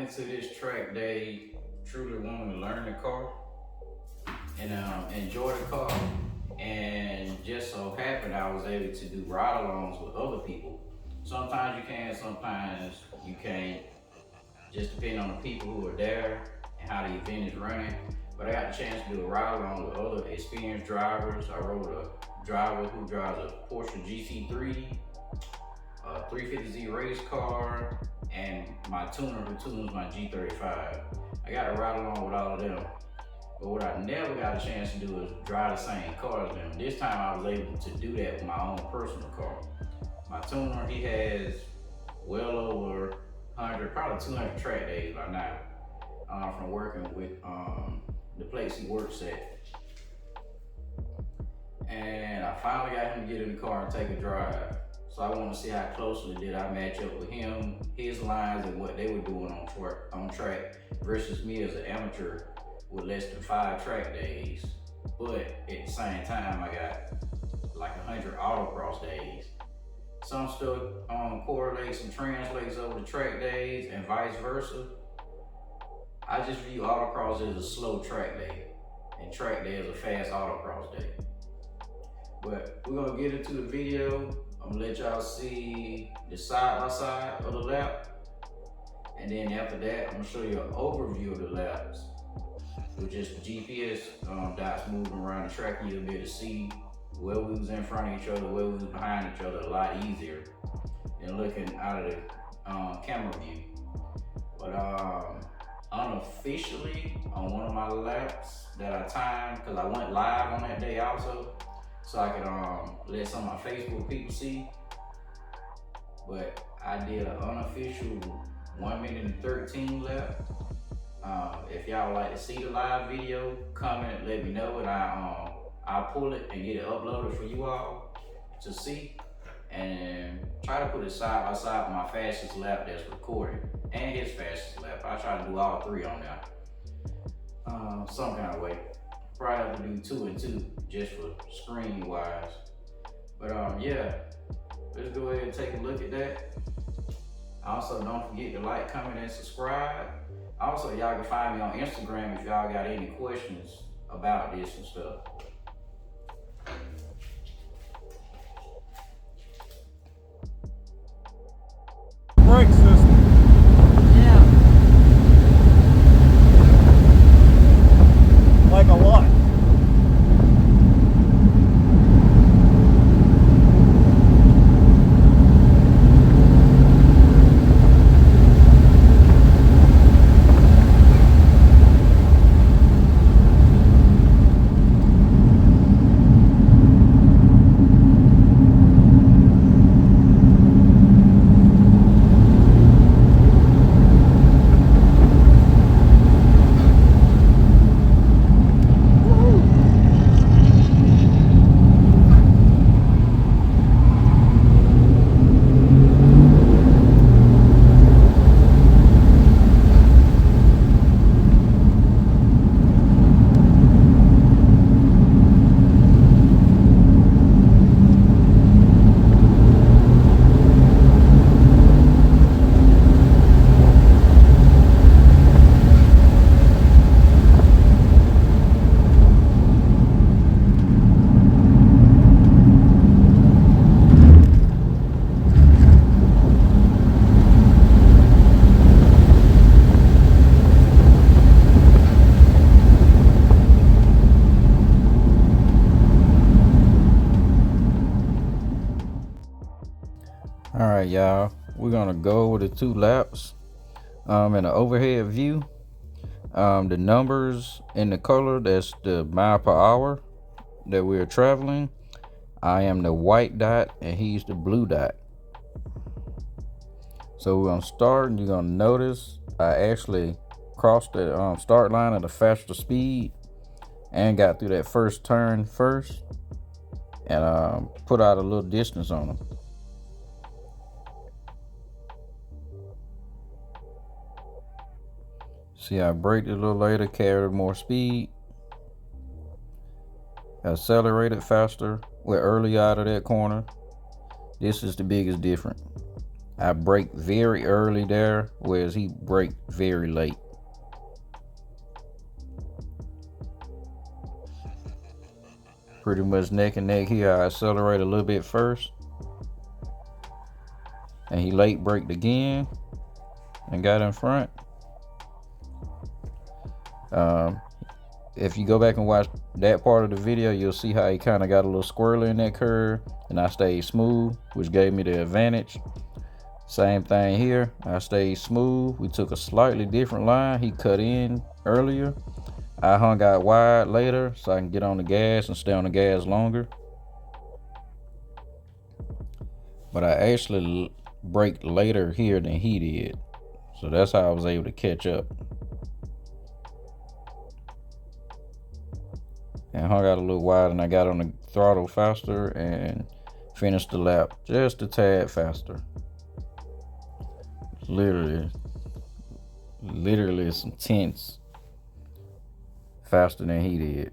into this track day truly wanting to learn the car and enjoy the car, and just so happened I was able to do ride-alongs with other people. Sometimes you can, sometimes you can't. Just depending on the people who are there and how the event is running. But I got the chance to do a ride-along with other experienced drivers. I rode a driver who drives a Porsche GC3, a 350Z race car, and my tuner who tunes my G35. I got to ride along with all of them. But what I never got a chance to do is drive the same car as them. This time I was able to do that with my own personal car. My tuner, he has well over 100, probably 200 track days by now, from working with the place he works at. And I finally got him to get in the car and take a drive. So I want to see how closely did I match up with him, his lines, and what they were doing on track versus me as an amateur with less than 5 track days. But at the same time, I got like 100 autocross days. Some stuff correlates and translates over to track days and vice versa. I just view autocross as a slow track day and track day as a fast autocross day. But we're gonna get into the video. I'm gonna let y'all see the side by side of the lap. And then after that, I'm gonna show you an overview of the laps with just the GPS dots moving around the track. You'll be able to see where we was in front of each other, where we was behind each other a lot easier than looking out of the camera view. But unofficially, on one of my laps that I timed, because I went live on that day also, so I could let some of my Facebook people see. But I did an unofficial 1 minute and 13 lap. If y'all would like to see the live video, comment, let me know, and I'll pull it and get it uploaded for you all to see, and try to put it side by side with my fastest lap that's recorded and his fastest lap. I try to do all 3 on there, some kind of way. Probably have to do 2 and 2 just for screen wise. But yeah, let's go ahead and take a look at that. Also, don't forget to like, comment, and subscribe. Also, y'all can find me on Instagram if y'all got any questions about this and stuff. Brake system. Yeah. Like a lot. All right, y'all, we're gonna go over the 2 laps in the overhead view. The numbers in the color, that's the mile per hour that we're traveling. I am the white dot and he's the blue dot. So we're gonna start, and you're gonna notice I actually crossed the start line at a faster speed and got through that first turn first, and put out a little distance on them. See, I braked a little later, carried more speed, accelerated faster, went early out of that corner. This is the biggest difference. I brake very early there, whereas he braked very late. Pretty much neck and neck here. I accelerate a little bit first, and he late braked again and got in front. If you go back and watch that part of the video, you'll see how he kind of got a little squirrely in that curve, and I stayed smooth, which gave me the advantage. Same thing here. I stayed smooth. We took a slightly different line. He cut in earlier. I hung out wide later so I can get on the gas and stay on the gas longer. But I actually braked later here than he did. So that's how I was able to catch up. And hung out a little wide, and I got on the throttle faster and finished the lap just a tad faster. Literally some tenths faster than he did.